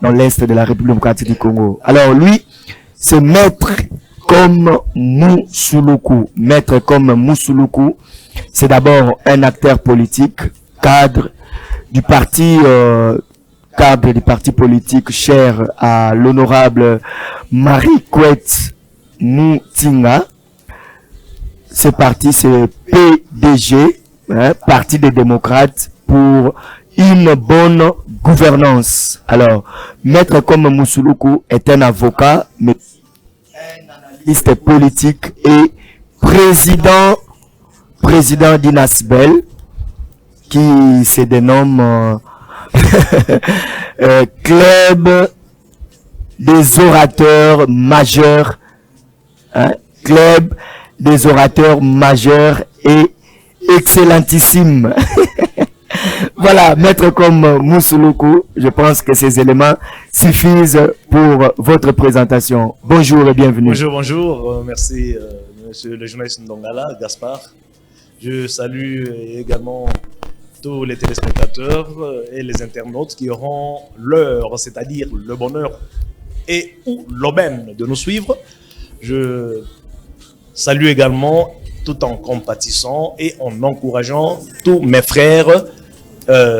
dans l'Est de la République démocratique du Congo. Alors lui, c'est Maître Comme Musuluku. Maître Comme Musuluku, c'est d'abord un acteur politique, cadre du parti politique cher à l'honorable Marie Kouet Moutinga. Ce parti, c'est PDG, Parti des démocrates pour une bonne gouvernance. Alors, Maître Comme Musuluku est un avocat, mais un analyste politique et président d'INASBEL, qui se dénomme Club des orateurs majeurs, Club des orateurs majeurs et excellentissime. Voilà, Maître Comme Musuluku, je pense que ces éléments suffisent pour votre présentation. Bonjour et bienvenue. Bonjour, merci monsieur le journaliste Ndongala, Gaspard. Je salue également tous les téléspectateurs et les internautes qui auront l'heure, c'est-à-dire le bonheur et ou l'aubaine de nous suivre. Je salue également tout en compatissant et en encourageant tous mes frères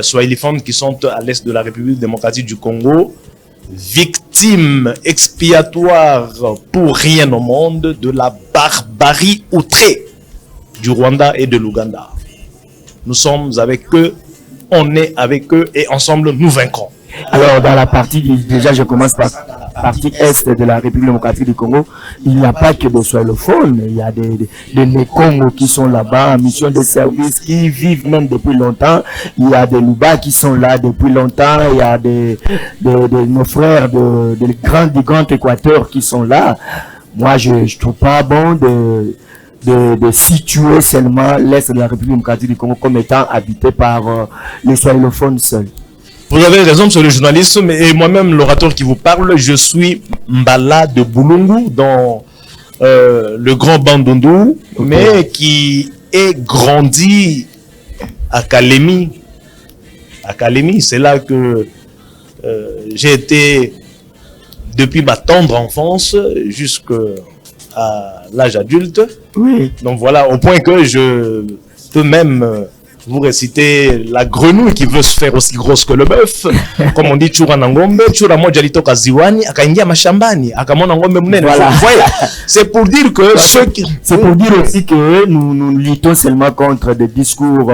swahiliphones qui sont à l'est de la République démocratique du Congo, victimes expiatoires pour rien au monde de la barbarie outrée du Rwanda et de l'Ouganda. Nous sommes avec eux, on est avec eux et ensemble nous vaincrons. Alors dans la partie, déjà je commence par la partie est de la République démocratique du Congo, il n'y a pas que des swahilophones, il y a des Nekongo qui sont là-bas en mission de service, qui vivent même depuis longtemps, il y a des Luba qui sont là depuis longtemps, il y a nos frères du Grand Équateur qui sont là. Moi je trouve pas bon de situer seulement l'Est de la République démocratique du Congo comme étant habité par les swahilophones seuls. Vous avez raison, monsieur le journaliste, et moi-même, l'orateur qui vous parle, je suis Mbala de Boulungu, dans le Grand Bandundu, mais qui est grandi à Kalemi. À Kalemi, c'est là que j'ai été depuis ma tendre enfance jusqu'à l'âge adulte. Oui. Donc voilà, au point que je peux même vous récitez la grenouille qui veut se faire aussi grosse que le bœuf. Comme on dit, chura nangombe, chura moja litoka ziwani, akaingia mashambani, akamona ngombe mnene. Voilà. C'est pour dire que c'est pour dire aussi que nous luttons seulement contre des discours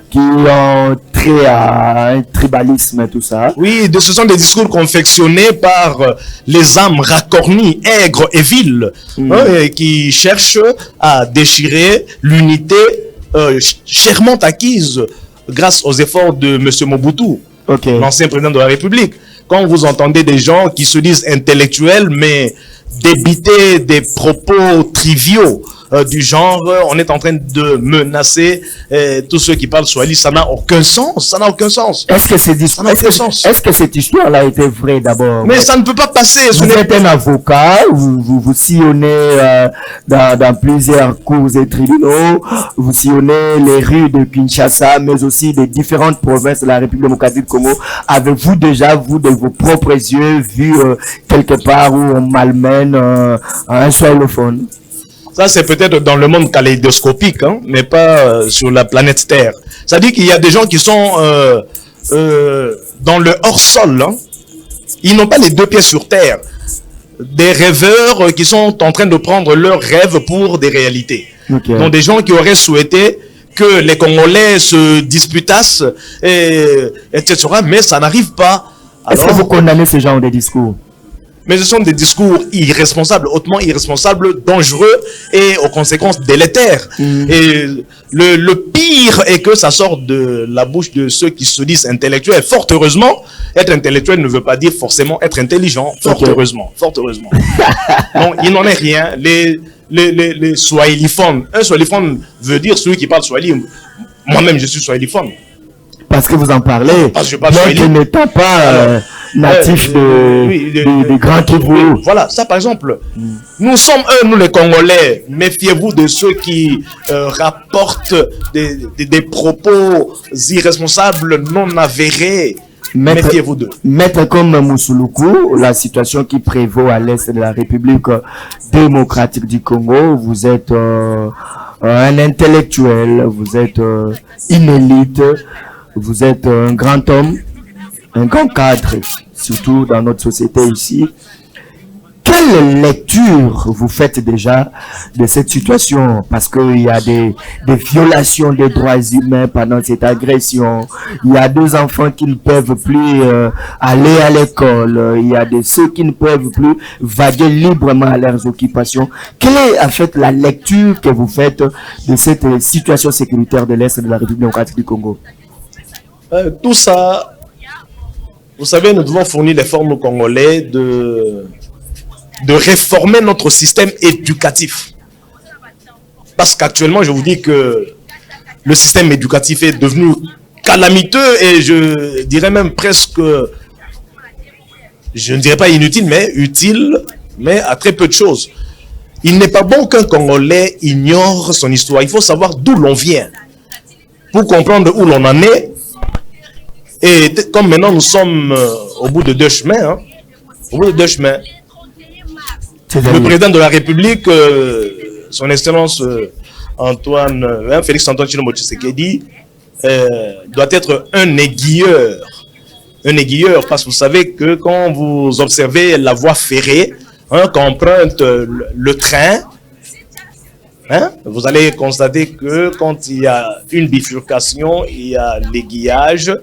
qui ont trait à un tribalisme et tout ça. Oui, ce sont des discours confectionnés par les âmes racornies, aigres et viles, qui cherchent à déchirer l'unité chèrement acquise grâce aux efforts de M. Mobutu, l'ancien président de la République. Quand vous entendez des gens qui se disent intellectuels, mais débiter des propos triviaux du genre, on est en train de menacer tous ceux qui parlent swahili, ça n'a aucun sens, ça n'a aucun sens. Est-ce que cette histoire-là était vraie d'abord? Mais ça ne peut pas passer. Vous êtes un avocat, vous sillonnez dans plusieurs cours et tribunaux, vous sillonnez les rues de Kinshasa, mais aussi des différentes provinces de la République démocratique du Congo. Avez-vous déjà, vous, de vos propres yeux, vu quelque part où on malmène un swahiliphone? Ça, c'est peut-être dans le monde kaléidoscopique, hein, mais pas sur la planète Terre. Ça dit qu'il y a des gens qui sont dans le hors-sol. Hein. Ils n'ont pas les deux pieds sur Terre. Des rêveurs qui sont en train de prendre leurs rêves pour des réalités. Donc des gens qui auraient souhaité que les Congolais se disputassent, etc. Mais ça n'arrive pas. Est-ce que vous condamnez ce genre de discours? Mais ce sont des discours irresponsables, hautement irresponsables, dangereux et aux conséquences délétères. Et le pire est que ça sort de la bouche de ceux qui se disent intellectuels. Fort heureusement, être intellectuel ne veut pas dire forcément être intelligent. Fort heureusement, fort heureusement. Donc il n'en est rien. Les swahiliphones. Un swahiliphone veut dire celui qui parle swahili. Moi-même, je suis swahiliphone. Parce que vous en parlez. Parce que je parle swahili. Donc, n'étant pas natif de Grand Kivu. Voilà, ça par exemple. Nous sommes nous les Congolais. Méfiez-vous de ceux qui rapportent des propos irresponsables, non avérés, Méfiez-vous d'eux. Maître comme Moussouloukou, la situation qui prévaut à l'est de la République démocratique du Congo, vous êtes un intellectuel, vous êtes une élite, vous êtes un grand homme, un grand cadre, surtout dans notre société ici. Quelle lecture vous faites déjà de cette situation? Parce qu'il y a des violations des droits humains pendant cette agression. Il y a des enfants qui ne peuvent plus aller à l'école. Il y a ceux qui ne peuvent plus vaguer librement à leurs occupations. Quelle est en fait la lecture que vous faites de cette situation sécuritaire de l'Est de la République démocratique du Congo? Tout ça, vous savez, nous devons fournir l'effort, nous Congolais, de réformer notre système éducatif. Parce qu'actuellement, je vous dis que le système éducatif est devenu calamiteux et je dirais même presque, je ne dirais pas inutile, mais utile, mais à très peu de choses. Il n'est pas bon qu'un Congolais ignore son histoire. Il faut savoir d'où l'on vient pour comprendre où l'on en est. Et comme maintenant nous sommes au bout de deux chemins, le président de la République, son Excellence Félix Antoine Tshilombo Tshisekedi, doit être un aiguilleur. Un aiguilleur, parce que vous savez que quand vous observez la voie ferrée, quand on emprunte le train, vous allez constater que quand il y a une bifurcation, il y a l'aiguillage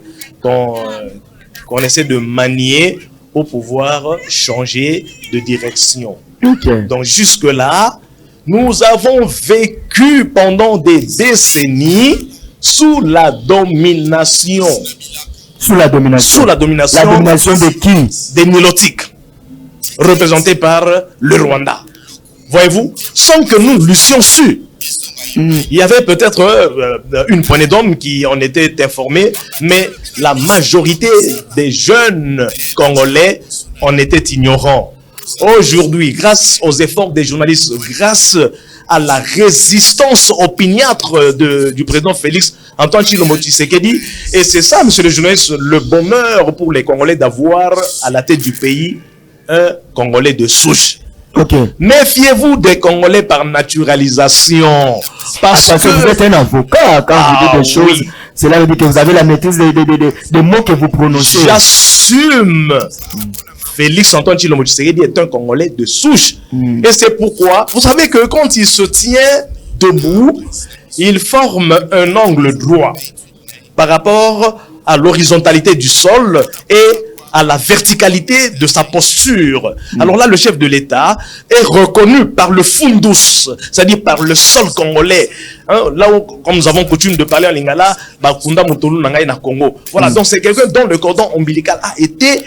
qu'on essaie de manier pour pouvoir changer de direction. Okay. Donc jusque-là, nous avons vécu pendant des décennies sous la domination. Sous la domination. Sous la domination. La domination de qui? Des Nilotiques, représentés par le Rwanda. Voyez-vous, sans que nous l'eussions su. Il y avait peut-être une poignée d'hommes qui en étaient informés, mais la majorité des jeunes Congolais en étaient ignorants. Aujourd'hui, grâce aux efforts des journalistes, grâce à la résistance opiniâtre du président Félix Antoine Tshilombo Tshisekedi, et c'est ça, monsieur le journaliste, le bonheur pour les Congolais d'avoir à la tête du pays un Congolais de souche. Okay. Méfiez-vous des Congolais par naturalisation. Parce que vous êtes un avocat quand vous dites des choses. Oui. Cela veut dire que vous avez la maîtrise des mots que vous prononcez. J'assume. Félix Antoine Tshilombo Tshisekedi est un Congolais de souche. Et c'est pourquoi, vous savez que quand il se tient debout, il forme un angle droit par rapport à l'horizontalité du sol et à la verticalité de sa posture. Alors là, le chef de l'État est reconnu par le fundus, c'est-à-dire par le sol congolais. Là où, comme nous avons coutume de parler en lingala, Bakunda Mutulu Nangaï na Congo. Voilà, donc c'est quelqu'un dont le cordon ombilical a été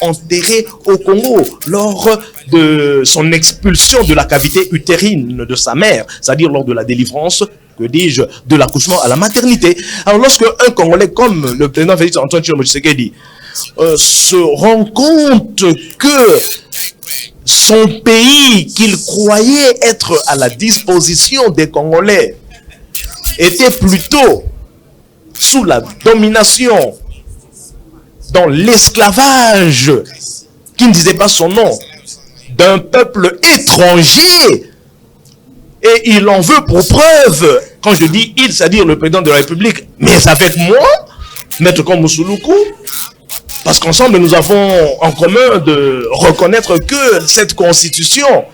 enterré au Congo lors de son expulsion de la cavité utérine de sa mère, c'est-à-dire lors de la délivrance, que dis-je, de l'accouchement à la maternité. Alors lorsque un Congolais comme le président Félix Antoine Tshilombo Tshisekedi se rend compte que son pays, qu'il croyait être à la disposition des Congolais, était plutôt sous la domination, dans l'esclavage, qui ne disait pas son nom, d'un peuple étranger, et il en veut pour preuve, quand je dis il, c'est-à-dire le président de la République, mais avec moi, Maître Moussouloukou, parce qu'ensemble, nous avons en commun de reconnaître que cette constitution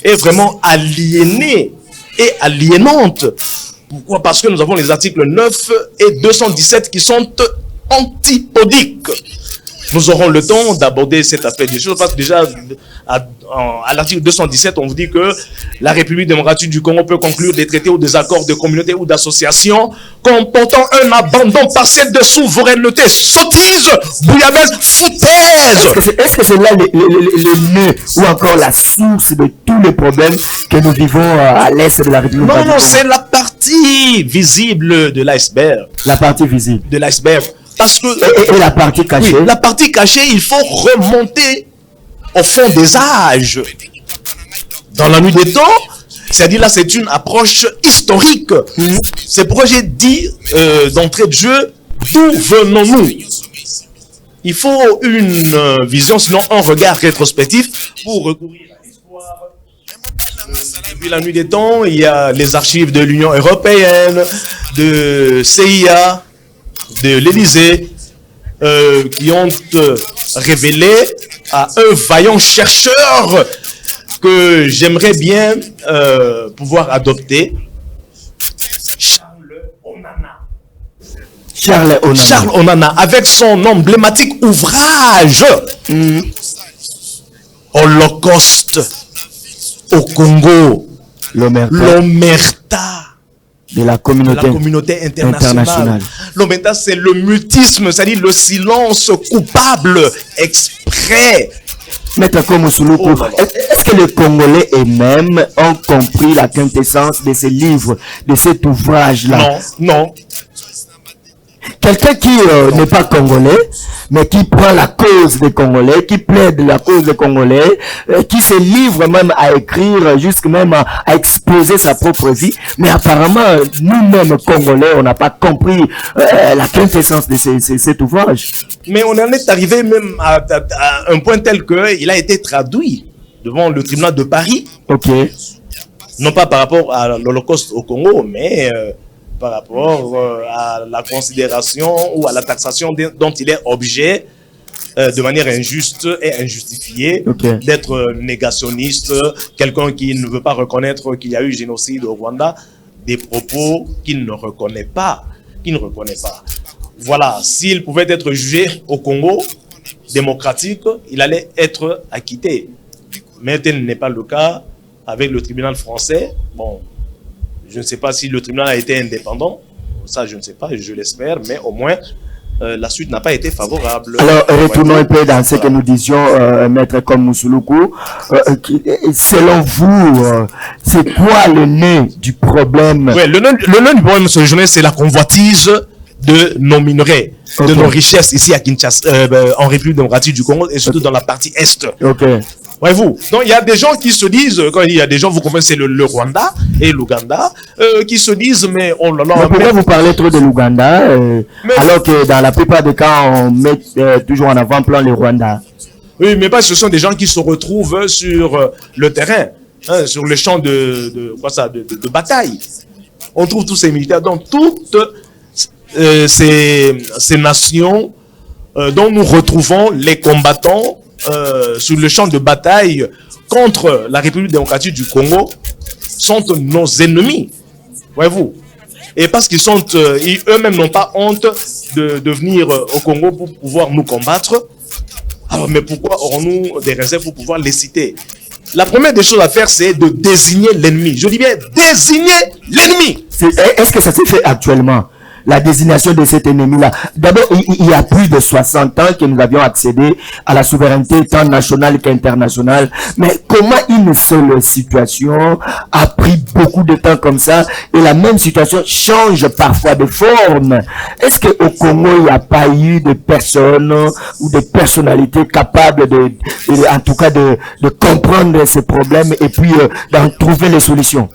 est vraiment aliénée et aliénante. Pourquoi? Parce que nous avons les articles 9 et 217 qui sont antipodiques. Nous aurons le temps d'aborder cet aspect des choses parce que déjà, à l'article 217, on vous dit que la République démocratique du Congo peut conclure des traités ou des accords de communauté ou d'association comportant un abandon partiel de souveraineté. Sottise, bouillabaisse, foutaise. Est-ce que c'est là le nœud ou encore la source de tous les problèmes que nous vivons à l'est de la République? Non, c'est la partie visible de l'iceberg. La partie visible de l'iceberg. Parce que et la partie cachée. Oui, la partie cachée, il faut remonter au fond des âges. Dans la nuit des temps, c'est-à-dire là, c'est une approche historique. C'est pourquoi j'ai dit d'entrée de jeu, d'où venons-nous? Il faut une vision, sinon un regard rétrospectif pour recourir à l'histoire. Depuis la nuit des temps, il y a les archives de l'Union européenne, de CIA, de l'Élysée, qui ont révélé à un vaillant chercheur que j'aimerais bien pouvoir adopter, Charles Onana, avec son emblématique ouvrage Holocauste au Congo, l'omerta de la communauté internationale. L'omerta, c'est le mutisme, c'est-à-dire le silence coupable exprès. Maître Komosuluku, est-ce que les Congolais eux-mêmes ont compris la quintessence de ces livres, de cet ouvrage-là? Non. Quelqu'un qui n'est pas congolais, mais qui prend la cause des Congolais, qui plaide la cause des Congolais, qui se livre même à écrire, jusqu'à même à exposer sa propre vie. Mais apparemment, nous-mêmes Congolais, on n'a pas compris la quintessence de cet ouvrage. Mais on en est arrivé même à un point tel qu'il a été traduit devant le tribunal de Paris. Ok. Non pas par rapport à l'Holocauste au Congo, mais par rapport à la considération ou à la taxation dont il est objet de manière injuste et injustifiée, d'être négationniste, quelqu'un qui ne veut pas reconnaître qu'il y a eu génocide au Rwanda, des propos qu'il ne reconnaît pas. Voilà, s'il pouvait être jugé au Congo démocratique, il allait être acquitté. Mais tel n'est pas le cas avec le tribunal français. Bon, je ne sais pas si le tribunal a été indépendant, ça je ne sais pas, je l'espère, mais au moins la suite n'a pas été favorable. Alors retournons un peu dans ce que nous disions, Maître Komosuluku. Selon vous, c'est quoi le nœud du problème? Oui, le nœud du problème, ce journée, c'est la convoitise de nos minerais, de nos richesses ici à Kinshasa, en République démocratique du Congo et surtout dans la partie Est. Voyez-vous, donc il y a des gens qui se disent, quand il y a des gens, vous comprenez, c'est le Rwanda et l'Ouganda, qui se disent, mais oh là là. Mais pourquoi vous parlez trop de l'Ouganda, alors que dans la plupart des cas, on met toujours en avant-plan le Rwanda? Oui, mais pas, ce sont des gens qui se retrouvent sur le terrain, hein, sur le champ de bataille. On trouve tous ces militaires dans toutes ces nations dont nous retrouvons les combattants sur le champ de bataille contre la République démocratique du Congo sont nos ennemis, voyez-vous. Et parce qu'ils sont, eux-mêmes n'ont pas honte de venir au Congo pour pouvoir nous combattre. Alors, mais pourquoi aurons-nous des réserves pour pouvoir les citer? La première des choses à faire, c'est de désigner l'ennemi. Je dis bien désigner l'ennemi. Est-ce que ça s'est fait actuellement? La désignation de cet ennemi-là. D'abord, il y a plus de 60 ans que nous avions accédé à la souveraineté tant nationale qu'internationale. Mais comment une seule situation a pris beaucoup de temps comme ça et la même situation change parfois de forme? Est-ce qu'au Congo, il n'y a pas eu de personnes ou de personnalités capables en tout cas de comprendre ces problèmes et puis d'en trouver les solutions?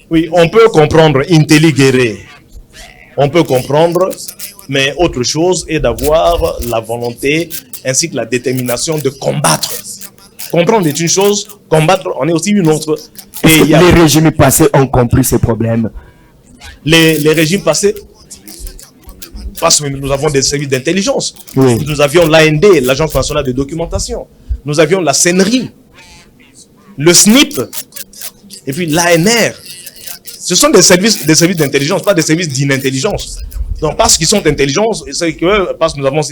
Oui, on peut comprendre, intelligere. On peut comprendre, mais autre chose est d'avoir la volonté ainsi que la détermination de combattre. Comprendre est une chose, combattre en est aussi une autre. Et les régimes passés ont compris ces problèmes. Les régimes passés, parce que nous avons des services d'intelligence. Oui. Nous avions l'AND, l'Agence nationale de documentation. Nous avions la CNRI, le SNIP, et puis l'ANR. Ce sont des services d'intelligence, pas des services d'inintelligence. Donc, parce qu'ils sont intelligents, parce que nous avons aussi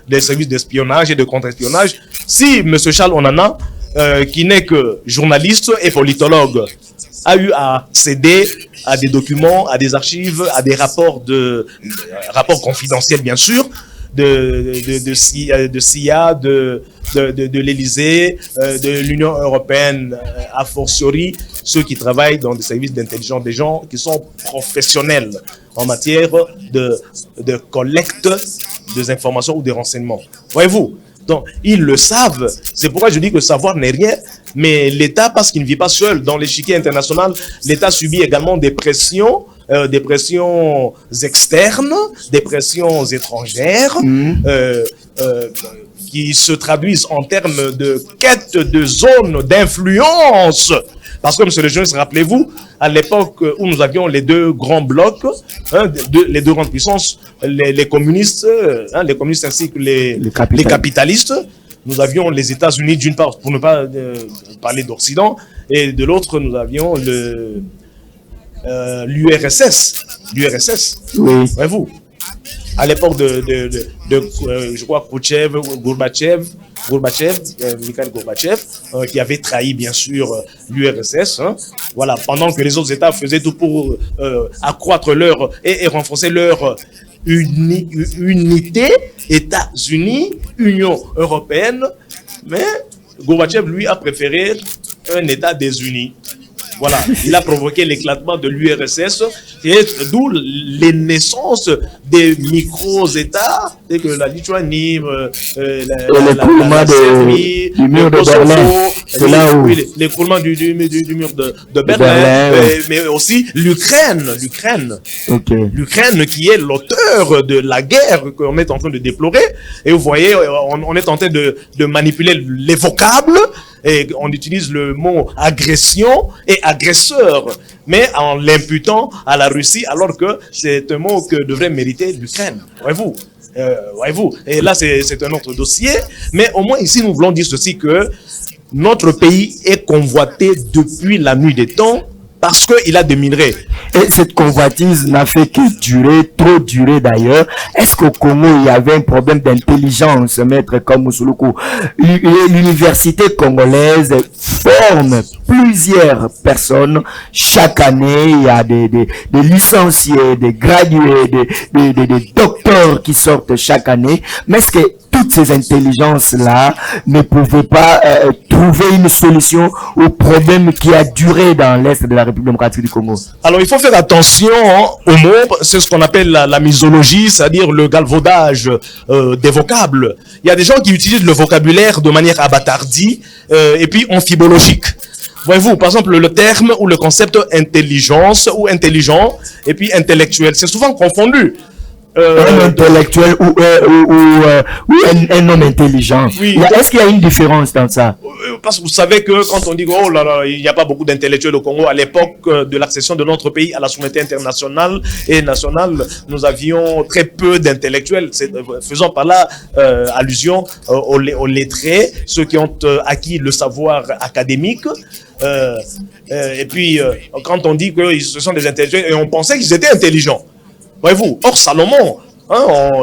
des services d'espionnage et de contre-espionnage, si M. Charles Onana, qui n'est que journaliste et politologue, a eu à accéder à des documents, à des archives, à des rapports confidentiels, bien sûr, de CIA, de l'Élysée, de l'Union européenne, a fortiori, ceux qui travaillent dans des services d'intelligence, des gens qui sont professionnels en matière de collecte des informations ou des renseignements. Voyez-vous? Donc, ils le savent. C'est pourquoi je dis que savoir n'est rien. Mais l'État, parce qu'il ne vit pas seul dans l'échiquier international, l'État subit également des pressions externes, des pressions étrangères, qui se traduisent en termes de quête de zones d'influence. Parce que, monsieur le journaliste, rappelez-vous, à l'époque où nous avions les deux grands blocs, les deux grandes puissances, les communistes, les communistes ainsi que les capitalistes, nous avions les États-Unis d'une part, pour ne pas parler d'Occident, et de l'autre, nous avions l'URSS. L'URSS, oui. voyez-vous, à l'époque je crois, Gorbatchev, Mikhail Gorbatchev, qui avait trahi bien sûr l'URSS. Voilà, pendant que les autres États faisaient tout pour accroître leur et renforcer leur unité, États-Unis, Union européenne, mais Gorbatchev, lui, a préféré un État désunis. Voilà, il a provoqué l'éclatement de l'URSS, d'où les naissances des micro-États, tels que la Lituanie, la Serbie, le Kosovo, l'écroulement du mur de Berlin, mais aussi l'Ukraine. L'Ukraine qui est l'auteur de la guerre qu'on est en train de déplorer. Et vous voyez, on est en train de manipuler les vocables. Et on utilise le mot agression et agresseur, mais en l'imputant à la Russie, alors que c'est un mot que devrait mériter l'Ukraine. Voyez-vous, voyez-vous. Et là, c'est un autre dossier. Mais au moins ici, nous voulons dire ceci, que notre pays est convoité depuis la nuit des temps parce qu'il a des minerais. Et cette convoitise n'a fait que durer, trop durer d'ailleurs. Est-ce qu'au Congo, il y avait un problème d'intelligence, maître comme Moussoulou? L'université congolaise forme plusieurs personnes. Chaque année, il y a des licenciés, des gradués, des docteurs qui sortent chaque année. Mais est-ce que toutes ces intelligences-là ne pouvaient pas trouver une solution au problème qui a duré dans l'Est de la République démocratique du Congo? Alors, il faut faire attention aux mots. C'est ce qu'on appelle la misologie, c'est-à-dire le galvaudage des vocables. Il y a des gens qui utilisent le vocabulaire de manière abattardie et puis amphibologique. Voyez-vous, par exemple, le terme ou le concept intelligence ou intelligent et puis intellectuel, c'est souvent confondu. Un intellectuel ou un homme intelligent. Oui. Est-ce qu'il y a une différence dans ça? Parce que vous savez que quand on dit oh là là, il n'y a pas beaucoup d'intellectuels au Congo, à l'époque de l'accession de notre pays à la souveraineté internationale et nationale, nous avions très peu d'intellectuels. Faisons par là allusion aux lettrés, ceux qui ont acquis le savoir académique. Et puis, quand on dit que ce sont des intellectuels, et on pensait qu'ils étaient intelligents. Voyez-vous, or Salomon,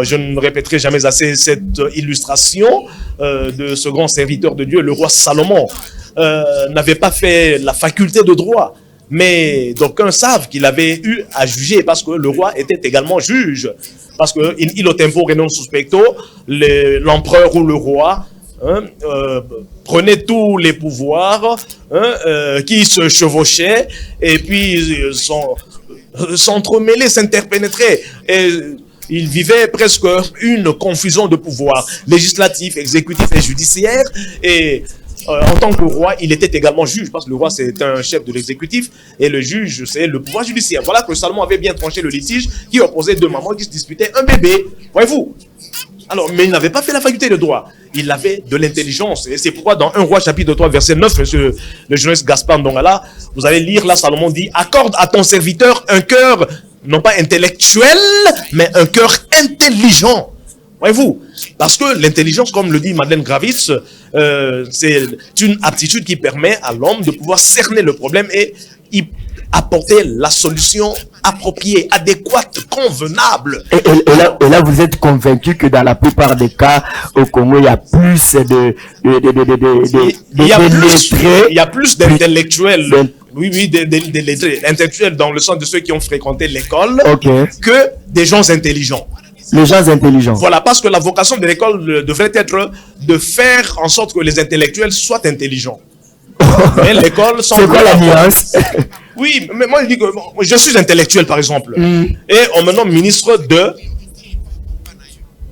je ne répéterai jamais assez cette illustration de ce grand serviteur de Dieu, le roi Salomon, n'avait pas fait la faculté de droit, mais d'aucuns savent qu'il avait eu à juger parce que le roi était également juge, parce que in illo tempore non suspecto, l'empereur ou le roi prenait tous les pouvoirs qui se chevauchaient et puis s'entremêler, s'interpénétrer. Et il vivait presque une confusion de pouvoirs législatifs, exécutifs et judiciaires. Et en tant que roi, il était également juge, parce que le roi, c'est un chef de l'exécutif, et le juge, c'est le pouvoir judiciaire. Voilà que Salomon avait bien tranché le litige qui opposait deux mamans qui se disputaient un bébé. Voyez-vous? Alors, mais il n'avait pas fait la faculté de droit. Il avait de l'intelligence. Et c'est pourquoi dans 1 Roi chapitre 3, verset 9, monsieur le journaliste Gaspard Ndongala, vous allez lire là, Salomon dit, accorde à ton serviteur un cœur, non pas intellectuel, mais un cœur intelligent. Voyez-vous? Parce que l'intelligence, comme le dit Madeleine Gravitz, c'est une aptitude qui permet à l'homme de pouvoir cerner le problème et y apporter la solution appropriée, adéquate, convenable. Et là, vous êtes convaincu que dans la plupart des cas, au Congo, il y a plus il y a plus d'intellectuels. Oui, des lettrés. Intellectuels dans le sens de ceux qui ont fréquenté l'école, que des gens intelligents. Les gens intelligents. Voilà, parce que la vocation de l'école devrait être de faire en sorte que les intellectuels soient intelligents. Mais l'école... C'est quoi la nuance? Oui, mais moi je dis que je suis intellectuel par exemple. Et on me nomme ministre de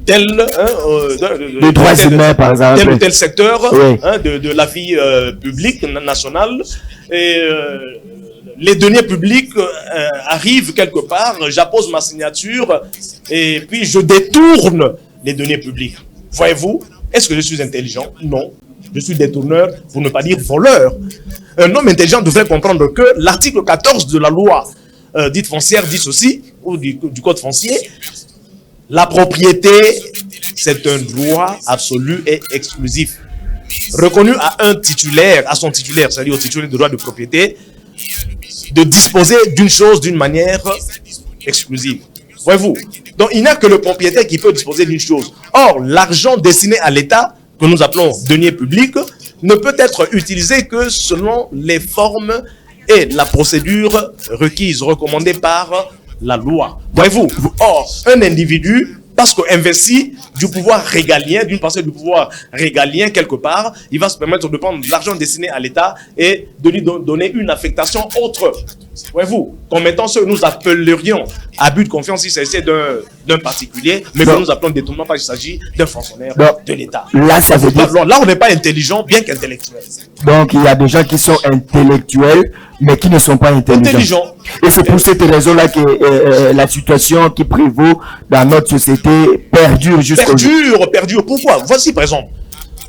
tel... de droits humains par exemple. Tel ou tel secteur de la vie publique nationale. Et... les deniers publics arrivent quelque part, j'appose ma signature et puis je détourne les deniers publics. Voyez-vous, est-ce que je suis intelligent? Non. Je suis détourneur, pour ne pas dire voleur. Un homme intelligent devrait comprendre que l'article 14 de la loi dite foncière dit ceci, ou du code foncier, la propriété, c'est un droit absolu et exclusif, reconnu à un titulaire, à son titulaire, c'est-à-dire au titulaire de droit de propriété, de disposer d'une chose d'une manière exclusive. Voyez-vous, donc il n'y a que le propriétaire qui peut disposer d'une chose. Or, l'argent destiné à l'État, que nous appelons deniers publics, ne peut être utilisé que selon les formes et la procédure requise, recommandée par la loi. Voyez-vous, or, un individu, parce qu'investi du pouvoir régalien, d'une partie du pouvoir régalien quelque part, il va se permettre de prendre l'argent destiné à l'État et de lui donner une affectation autre. Voyez-vous, comme étant ce que nous appellerions abus de confiance si c'est d'un particulier, mais que nous appelons détournement parce qu'il s'agit d'un fonctionnaire de l'État. Là, ça veut dire... Là, on n'est pas intelligent, bien qu'intellectuel. Donc, il y a des gens qui sont intellectuels, mais qui ne sont pas intelligents. Et c'est pour cette raison-là que la situation qui prévaut dans notre société perdure jusqu'au jour. Perdure. Pourquoi? Voici, par exemple,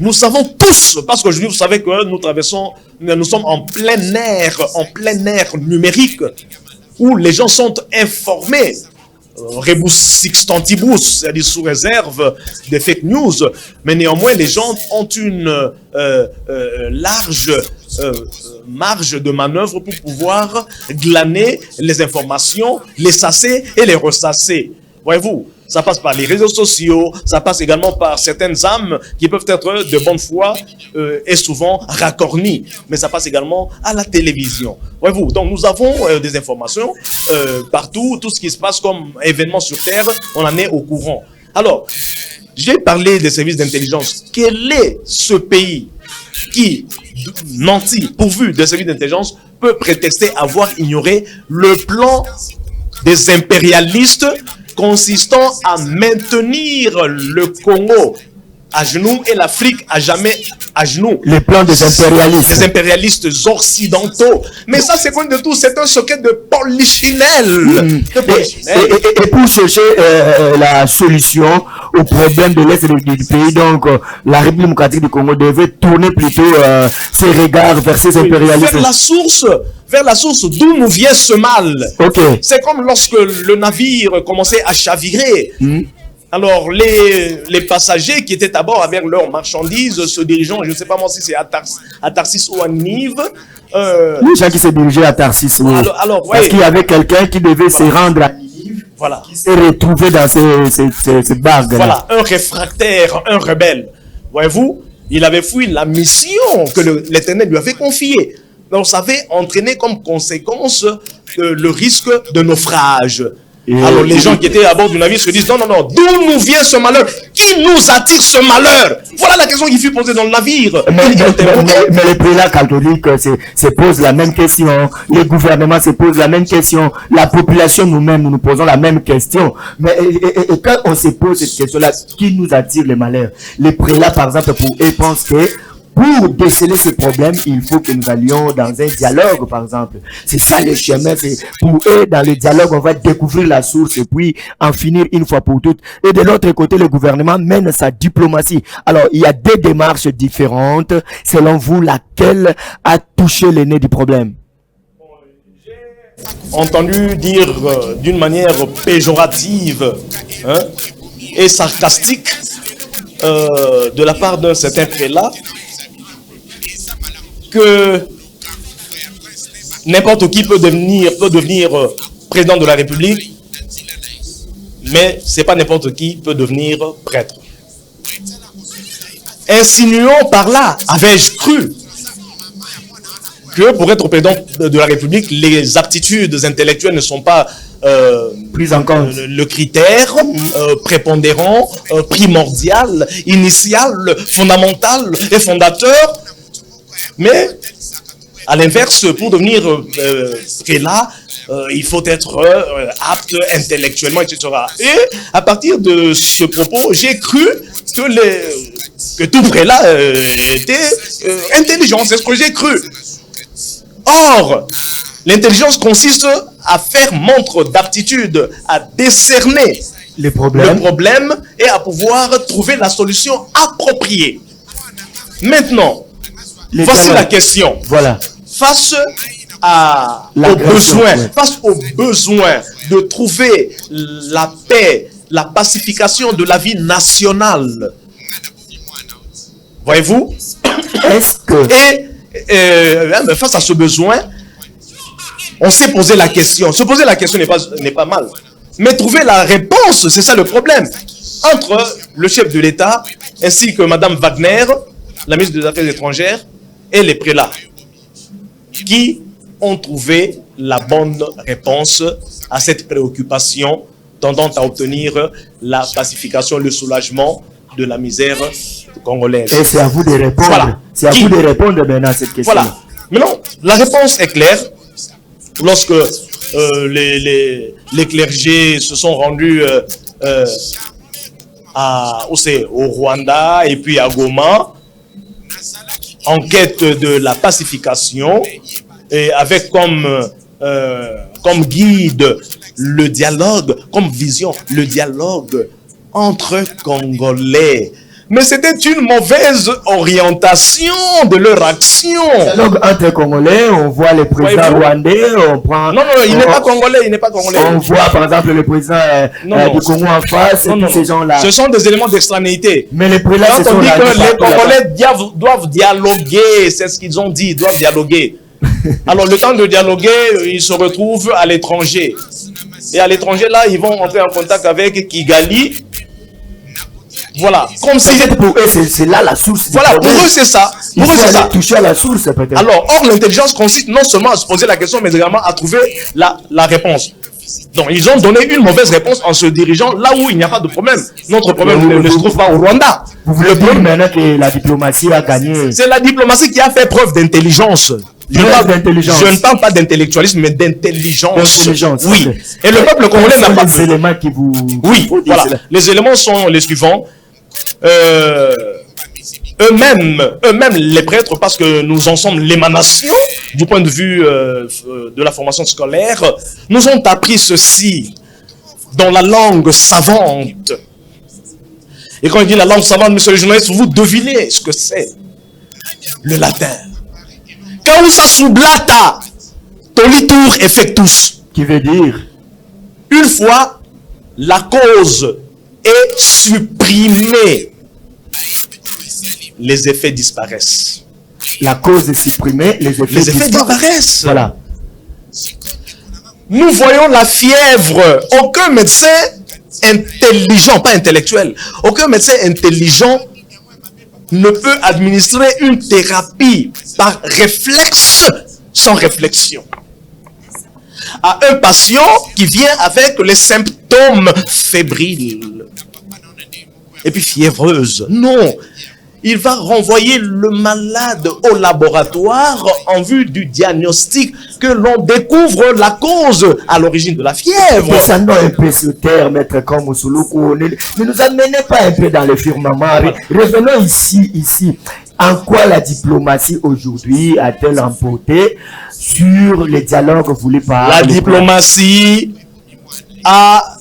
nous savons tous, parce qu'aujourd'hui, vous savez que nous sommes en plein air numérique, où les gens sont informés, rebus sixtantibus, c'est-à-dire sous réserve des fake news, mais néanmoins, les gens ont une large marge de manœuvre pour pouvoir glaner les informations, les sasser et les ressasser. Voyez-vous, ça passe par les réseaux sociaux, ça passe également par certaines âmes qui peuvent être de bonne foi et souvent racornies. Mais ça passe également à la télévision. Voyez-vous, donc nous avons des informations partout, tout ce qui se passe comme événement sur Terre, on en est au courant. Alors, j'ai parlé des services d'intelligence. Quel est ce pays qui, nanti, pourvu de services d'intelligence, peut prétexter avoir ignoré le plan des impérialistes consistant à maintenir le Congo à genoux et l'Afrique à jamais à genoux. Les plans des impérialistes. Les impérialistes occidentaux. Mais ça, c'est quoi de tout? C'est un secret de Polichinelle. Et pour chercher la solution au problème de l'Est du pays, donc la République démocratique du Congo devait tourner plutôt ses regards vers ces impérialistes. Vers la source d'où nous vient ce mal. Okay. C'est comme lorsque le navire commençait à chavirer. Alors, les passagers qui étaient à bord avec leurs marchandises se dirigeant, je ne sais pas moi si c'est à Tarsis ou à Nive. Les gens qui se dirigeaient à Tarsis, oui. Parce qu'il y avait quelqu'un qui devait se rendre à Nive, qui s'est retrouvé dans ces barques. Voilà, un réfractaire, un rebelle. Voyez-vous, il avait fui la mission que l'Éternel lui avait confiée. Donc, ça avait entraîné comme conséquence le risque de naufrage. Alors les gens qui étaient à bord du navire se disent non, d'où nous vient ce malheur? Qui nous attire ce malheur? Voilà la question qui fut posée dans le navire. Mais les prélats catholiques se posent la même question, les gouvernements se posent la même question, la population nous-mêmes nous posons la même question. Mais et quand on se pose cette question-là, qui nous attire le malheur? Les prélats, par exemple, pour eux, pensent que pour déceler ce problème, il faut que nous allions dans un dialogue, par exemple. C'est ça le chemin. Pour eux, dans le dialogue, on va découvrir la source et puis en finir une fois pour toutes. Et de l'autre côté, le gouvernement mène sa diplomatie. Alors, il y a deux démarches différentes. Selon vous, laquelle a touché le nez du problème? J'ai entendu dire d'une manière péjorative et sarcastique de la part d'un certain prélat que n'importe qui peut devenir président de la République, mais c'est pas n'importe qui peut devenir prêtre. Insinuons par là, avais-je cru, que pour être président de la République, les aptitudes intellectuelles ne sont pas plus en compte. Le critère prépondérant, primordial, initial, fondamental et fondateur. Mais, à l'inverse, pour devenir prélat, il faut être apte intellectuellement, etc. Et à partir de ce propos, j'ai cru que tout prélat était intelligent. C'est ce que j'ai cru. Or, l'intelligence consiste à faire montre d'aptitude, à décerner le problème et à pouvoir trouver la solution appropriée. Maintenant, voici la question. Voilà. Face aux besoins de trouver la paix, la pacification de la vie nationale. Voyez-vous? Est-ce que... Et face à ce besoin, on s'est posé la question. Se poser la question n'est pas mal. Mais trouver la réponse, c'est ça le problème. Entre le chef de l'État ainsi que Mme Wagner, la ministre des Affaires étrangères, et les prélats, qui ont trouvé la bonne réponse à cette préoccupation tendant à obtenir la pacification, le soulagement de la misère congolaise. Et c'est à vous de répondre. Voilà. C'est à vous de répondre maintenant à cette question. Voilà. Maintenant, la réponse est claire. Lorsque les clergés se sont rendus au Rwanda et puis à Goma, en quête de la pacification, et avec comme guide le dialogue, comme vision, le dialogue entre Congolais. Mais c'était une mauvaise orientation de leur action. Dialogue entre Congolais, on voit le président rwandais, on prend... Non, il n'est pas congolais, il n'est pas congolais. On voit par exemple le président du Congo en face, et tous ces gens-là. Ce sont des éléments d'extranéité. Mais les prélats, quand on dit que les Congolais doivent dialoguer, c'est ce qu'ils ont dit, ils doivent dialoguer. Alors le temps de dialoguer, ils se retrouvent à l'étranger. Et à l'étranger, là, ils vont entrer en contact avec Kigali. Voilà, comme si... Pour eux, c'est là la source. Voilà, pour eux, c'est ça. Pour eux, c'est ça. Toucher à la source, peut-être. Alors, or, l'intelligence consiste non seulement à se poser la question, mais également à trouver la réponse. Donc, ils ont donné une mauvaise réponse en se dirigeant là où il n'y a pas de problème. Notre problème ne se trouve pas au Rwanda. Vous voulez dire maintenant que la diplomatie a gagné? C'est la diplomatie qui a fait preuve d'intelligence. Je ne parle pas d'intellectualisme, mais d'intelligence. Oui. Et le peuple congolais n'a pas... les éléments qui vous... Oui, voilà. Les éléments sont les suivants. Eux-mêmes les prêtres, parce que nous en sommes l'émanation du point de vue de la formation scolaire, nous ont appris ceci dans la langue savante. Et quand il dit la langue savante, monsieur le journaliste, vous devinez ce que c'est. Le latin. Causa sublata tolitur effectus. Qui veut dire, une fois la cause est supprimée, les effets disparaissent. La cause est supprimée, les effets disparaissent. Voilà. Nous voyons la fièvre. Aucun médecin intelligent, pas intellectuel, aucun médecin intelligent ne peut administrer une thérapie par réflexe, sans réflexion, à un patient qui vient avec les symptômes fébriles et puis fiévreuses. Non, il va renvoyer le malade au laboratoire en vue du diagnostic, que l'on découvre la cause à l'origine de la fièvre. Descendons un peu sur terre, maître comme Souloukou. Ne nous amenez pas un peu dans le firmament. Revenons ici. En quoi la diplomatie aujourd'hui a-t-elle emporté sur les dialogues voulus par... La diplomatie a,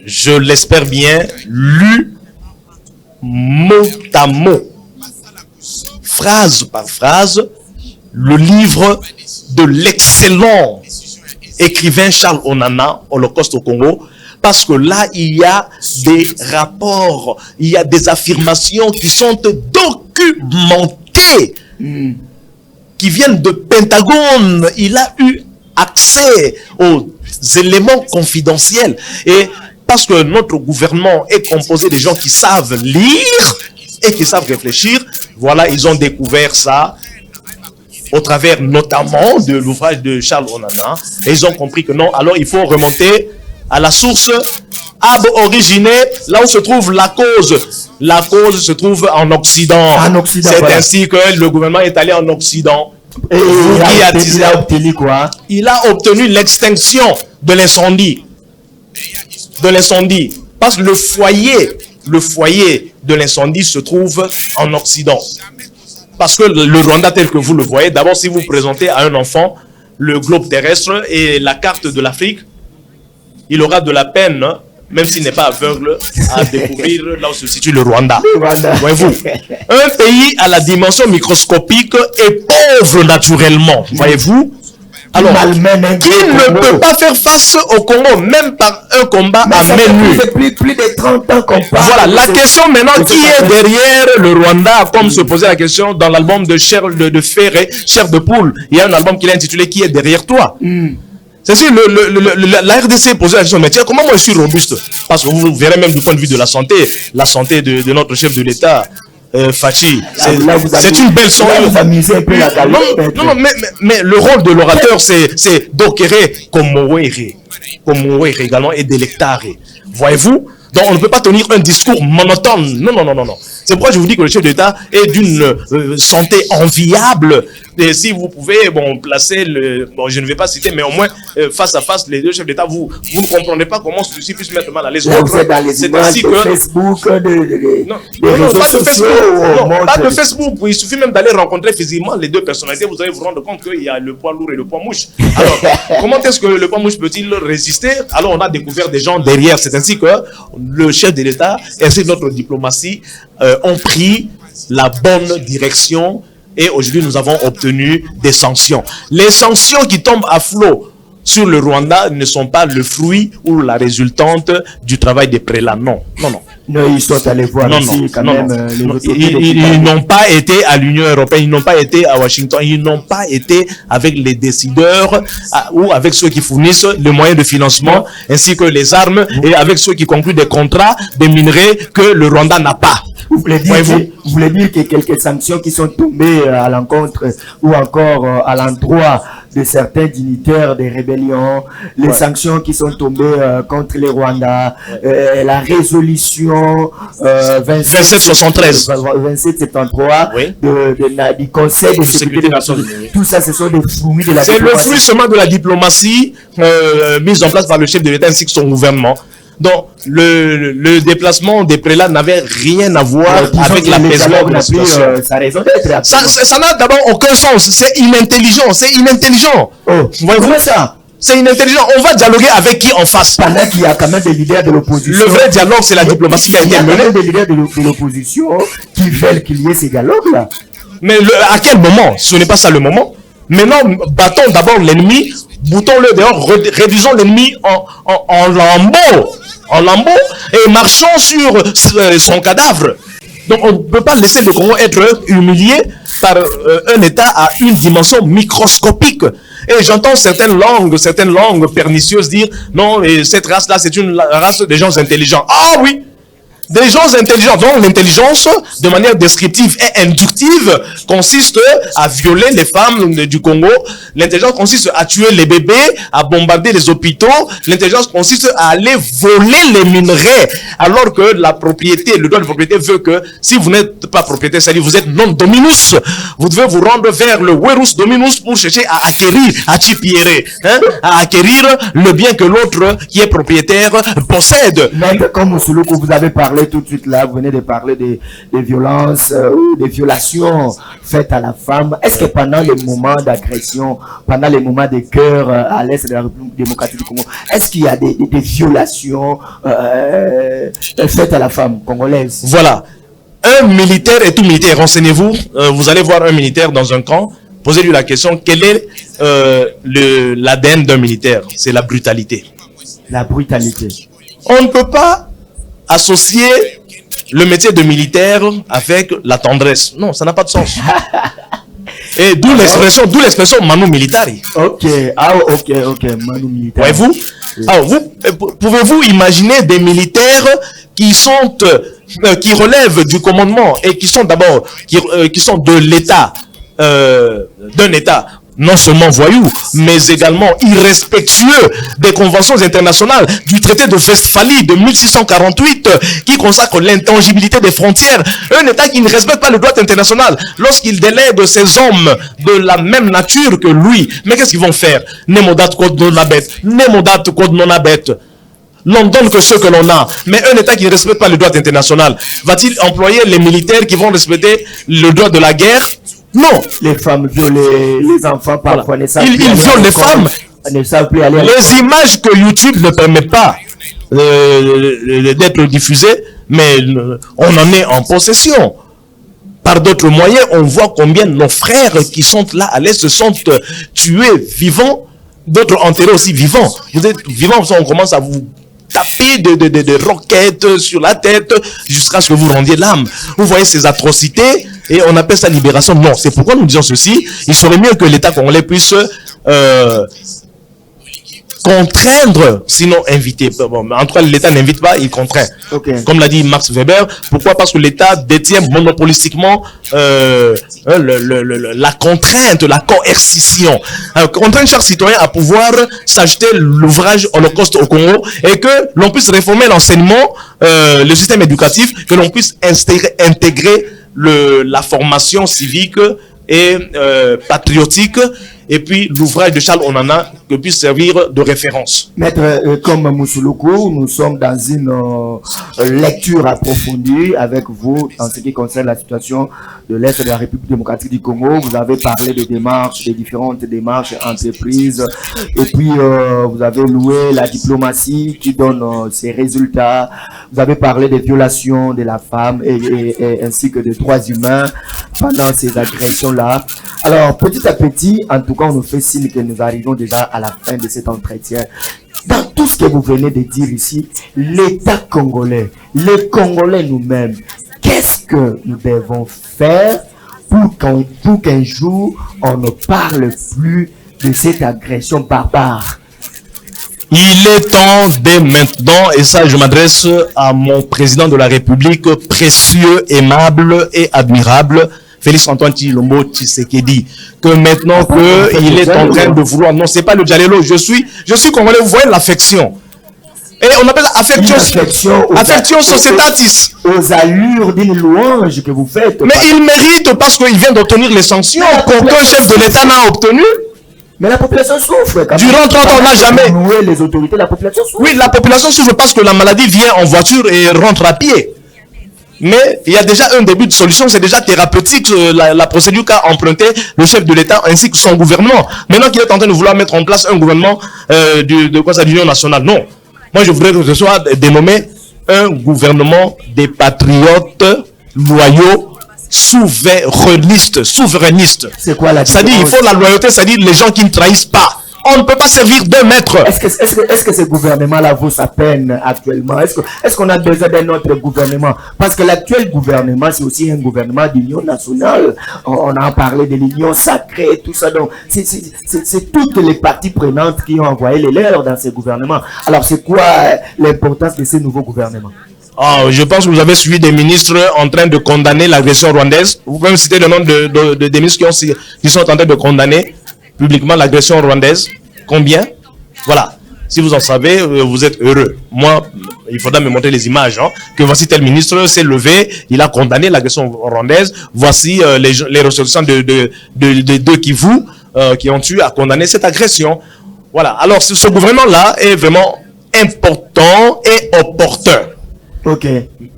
je l'espère bien, lu mot à mot, phrase par phrase, le livre de l'excellent écrivain Charles Onana, Holocauste au Congo, parce que là, il y a des rapports, il y a des affirmations qui sont documentées, qui viennent de Pentagone. Il a eu accès aux éléments confidentiels. Et parce que notre gouvernement est composé de gens qui savent lire et qui savent réfléchir, voilà, ils ont découvert ça au travers notamment de l'ouvrage de Charles Onana. Et ils ont compris que non, alors il faut remonter à la source ab origine, là où se trouve la cause. La cause se trouve en Occident. C'est voilà. Ainsi que le gouvernement est allé en Occident. Et il a obtenu l'extinction de l'incendie. Parce que le foyer de l'incendie se trouve en Occident. Parce que le Rwanda tel que vous le voyez, d'abord si vous présentez à un enfant le globe terrestre et la carte de l'Afrique, il aura de la peine, hein, même s'il n'est pas aveugle, à découvrir là où se situe le Rwanda. Voyez-vous, un pays à la dimension microscopique est pauvre naturellement, voyez-vous. Alors, qui ne peut pas faire face au Congo, même par un combat à main nue. Plus de 30 ans qu'on parle. Voilà, la question maintenant, qui est derrière le Rwanda, comme se posait la question dans l'album de Chair de Ferré, Chair de Poule. Il y a un album qu'il a intitulé Qui est derrière toi? C'est sûr, la RDC posait la question, mais tiens, comment moi je suis robuste? Parce que vous verrez même du point de vue de la santé de notre chef de l'État, Fachi, c'est une belle soirée. Non, mais le rôle de l'orateur, c'est d'opérer comme Mouere également et d'électare. Voyez-vous? Donc on ne peut pas tenir un discours monotone. Non. C'est pourquoi je vous dis que le chef d'État est d'une santé enviable. Et si vous pouvez, placer je ne vais pas citer, mais au moins face à face les deux chefs d'État, vous ne comprendrez pas comment ceux-ci puissent mettre mal à l'aise. C'est ainsi que Facebook, pas de Facebook. Il suffit même d'aller rencontrer physiquement les deux personnalités. Vous allez vous rendre compte qu'il y a le poids lourd et le poids mouche. Alors, comment est-ce que le poids mouche peut-il résister? Alors, on a découvert des gens derrière. C'est ainsi que le chef de l'État ainsi que notre diplomatie ont pris la bonne direction. Et aujourd'hui, nous avons obtenu des sanctions. Les sanctions qui tombent à flot sur le Rwanda ne sont pas le fruit ou la résultante du travail des prélats. Non. Non, ils sont allés voir ici quand même. Ils n'ont pas été à l'Union européenne, ils n'ont pas été à Washington, ils n'ont pas été avec les décideurs ou avec ceux qui fournissent les moyens de financement ainsi que les armes et avec ceux qui concluent des contrats des minerais que le Rwanda n'a pas. Vous voulez dire que quelques sanctions qui sont tombées à l'encontre ou encore à l'endroit de certains dignitaires des rébellions, les sanctions qui sont tombées contre les Rwandais, la résolution 2773 du Conseil de sécurité nationale. Tout ça, ce sont des fruits de la diplomatie. C'est le fruit seulement de la diplomatie mise en place par le chef de l'État ainsi que son gouvernement. Donc, le déplacement des prélats n'avait rien à voir avec l'apaisement de la situation. Ça n'a d'abord aucun sens. C'est inintelligent. Comment ça? C'est inintelligent. On va dialoguer avec qui en face? Pendant qu'il y a quand même des leaders de l'opposition. Le vrai dialogue, c'est la diplomatie qui a été menée. Il y a des leaders de l'opposition qui veulent qu'il y ait ces dialogues-là. Mais à quel moment? Ce n'est pas ça le moment. Maintenant, battons d'abord l'ennemi, boutons-le dehors, réduisons l'ennemi en lambeaux et marchons sur son cadavre. Donc on ne peut pas laisser le Congo être humilié par un État à une dimension microscopique. Et j'entends certaines langues pernicieuses dire non, cette race-là, c'est une race de gens intelligents. Ah oui! Des gens intelligents. Donc l'intelligence, de manière descriptive et inductive, consiste à violer les femmes du Congo. L'intelligence consiste à tuer les bébés, à bombarder les hôpitaux. L'intelligence consiste à aller voler les minerais. Alors que la propriété, le droit de propriété veut que si vous n'êtes pas propriétaire, c'est-à-dire vous êtes non dominus, vous devez vous rendre vers le verus dominus pour chercher à acquérir, à chipiérer, à acquérir le bien que l'autre qui est propriétaire possède. Même comme Moussouloukou, vous avez parlé tout de suite là, vous venez de parler des violences ou des violations faites à la femme. Est-ce que pendant les moments d'agression, pendant les moments de guerre à l'est de la République démocratique du Congo, est-ce qu'il y a des violations faites à la femme congolaise? Voilà. Un militaire et tout militaire, renseignez-vous, vous allez voir un militaire dans un camp, posez-lui la question, quel est l'ADN d'un militaire? C'est la brutalité. La brutalité. On ne peut pas associer le métier de militaire avec la tendresse. Non, ça n'a pas de sens. Et d'où l'expression manu militari. Ok, manu militari. Voyez-vous? Alors, pouvez-vous imaginer des militaires qui relèvent du commandement et qui sont d'abord, qui sont de l'État, d'un État non seulement voyous, mais également irrespectueux des conventions internationales, du traité de Westphalie de 1648, qui consacre l'intangibilité des frontières. Un État qui ne respecte pas le droit international, lorsqu'il délègue ses hommes de la même nature que lui, mais qu'est-ce qu'ils vont faire? Nemodat code non abet, nemodat code non abet. L'on donne que ce que l'on a. Mais un État qui ne respecte pas le droit international, va-t-il employer les militaires qui vont respecter le droit de la guerre? Non. Les femmes violent les enfants par connaissance. Ils violent les femmes. ne savent plus aller. Les images que YouTube ne permet pas d'être diffusées, mais on en est en possession. Par d'autres moyens, on voit combien nos frères qui sont là à l'Est sont tués vivants, d'autres enterrés aussi vivants. Vous êtes vivants, on commence à vous taper de roquettes sur la tête jusqu'à ce que vous rendiez l'âme. Vous voyez ces atrocités et on appelle ça libération. Non, c'est pourquoi nous disons ceci. Il serait mieux que l'État congolais puisse contraindre, sinon inviter. Bon, en tout cas, l'État n'invite pas, il contraint. Okay. Comme l'a dit Max Weber. Pourquoi? Parce que l'État détient monopolistiquement la contrainte, la coercition. Contraindre chaque citoyen à pouvoir s'acheter l'ouvrage Holocauste au Congo et que l'on puisse réformer l'enseignement, le système éducatif, que l'on puisse intégrer la formation civique et patriotique. Et puis l'ouvrage de Charles Onana que puisse servir de référence. Maître, comme Moussoulou, nous sommes dans une lecture approfondie avec vous en ce qui concerne la situation de l'Est de la République démocratique du Congo. Vous avez parlé des démarches, des différentes démarches entreprises. Et puis vous avez loué la diplomatie qui donne ses résultats. Vous avez parlé des violations de la femme et ainsi que des droits humains pendant ces agressions-là. Alors, petit à petit, en tout cas, on nous fait signe que nous arrivons déjà à la fin de cet entretien. Dans tout ce que vous venez de dire ici, l'État congolais, les Congolais nous-mêmes, qu'est-ce que nous devons faire pour qu'un jour, on ne parle plus de cette agression barbare? Il est temps dès maintenant, et ça je m'adresse à mon président de la République, précieux, aimable et admirable, Félix Antoine Tshilombo Tshisekedi, que maintenant qu'il est en train de vouloir, non c'est pas le Djalelo, je suis congolais, vous voyez l'affection. Et on appelle affection societatis. Aux allures d'une louange que vous faites. Mais il mérite parce qu'il vient d'obtenir les sanctions qu'aucun chef de l'État n'a obtenu. Mais la population souffre. Durant 30 ans, on n'a jamais. Les autorités, la population souffre. Oui, la population souffre parce que la maladie vient en voiture et rentre à pied. Mais il y a déjà un début de solution, c'est déjà thérapeutique, la procédure qu'a emprunté le chef de l'État ainsi que son gouvernement. Maintenant qu'il est en train de vouloir mettre en place un gouvernement de l'Union nationale, non. Moi, je voudrais que ce soit dénommé un gouvernement des patriotes loyaux, souverainistes. C'est quoi la différence? C'est-à-dire, il faut la loyauté, c'est-à-dire les gens qui ne trahissent pas. On ne peut pas servir deux maîtres. Est-ce que ce gouvernement-là vaut sa peine actuellement? Est-ce qu'on a besoin d'un autre gouvernement? Parce que l'actuel gouvernement, c'est aussi un gouvernement d'union nationale. On a parlé de l'union sacrée et tout ça. Donc, c'est toutes les parties prenantes qui ont envoyé les leurs dans ce gouvernement. Alors, c'est quoi l'importance de ce nouveau gouvernement? Je pense que vous avez suivi des ministres en train de condamner l'agression rwandaise. Vous pouvez me citer le nom des ministres qui sont en train de condamner publiquement l'agression rwandaise. Combien? Voilà. Si vous en savez, vous êtes heureux. Moi, il faudra me montrer les images. Que voici tel ministre s'est levé, il a condamné l'agression rwandaise. Voici les résolutions de deux qui ont eu à condamner cette agression. Voilà. Alors, ce gouvernement-là est vraiment important et opportun. Ok.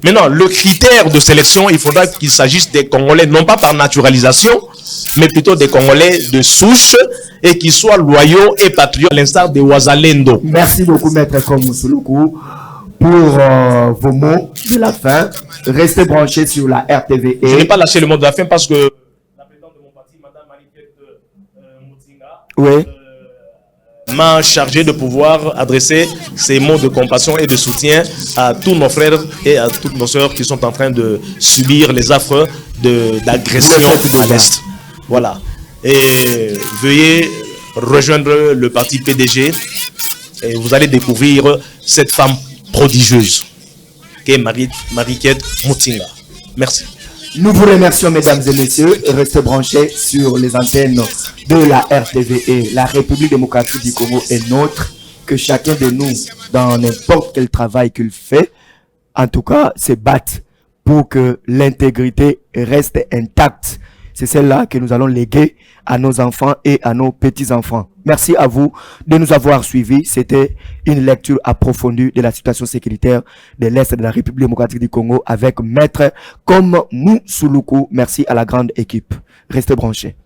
Maintenant, le critère de sélection, il faudra qu'il s'agisse des Congolais, non pas par naturalisation, mais plutôt des Congolais de souche et qui soient loyaux et patriotes, à l'instar des Ouazalendo. Merci beaucoup, Maître Moussoulou, pour vos mots de la fin. Restez branchés sur la RTVE. Je n'ai pas lâché le mot de la fin parce que la présidente de mon parti, Mme Marie-Kate Moutinga, m'a chargé de pouvoir adresser ces mots de compassion et de soutien à tous nos frères et à toutes nos sœurs qui sont en train de subir les affres d'agression à l'Est. Voilà. Et veuillez rejoindre le parti PDG et vous allez découvrir cette femme prodigieuse qui est Marie-Kate Moutinga. Merci. Nous vous remercions, mesdames et messieurs. Restez branchés sur les antennes de la RTVE. La République démocratique du Congo est nôtre. Que chacun de nous, dans n'importe quel travail qu'il fait, en tout cas, se batte pour que l'intégrité reste intacte. C'est celle-là que nous allons léguer à nos enfants et à nos petits-enfants. Merci à vous de nous avoir suivis. C'était une lecture approfondie de la situation sécuritaire de l'Est de la République démocratique du Congo avec Maître comme Moussoulou. Merci à la grande équipe. Restez branchés.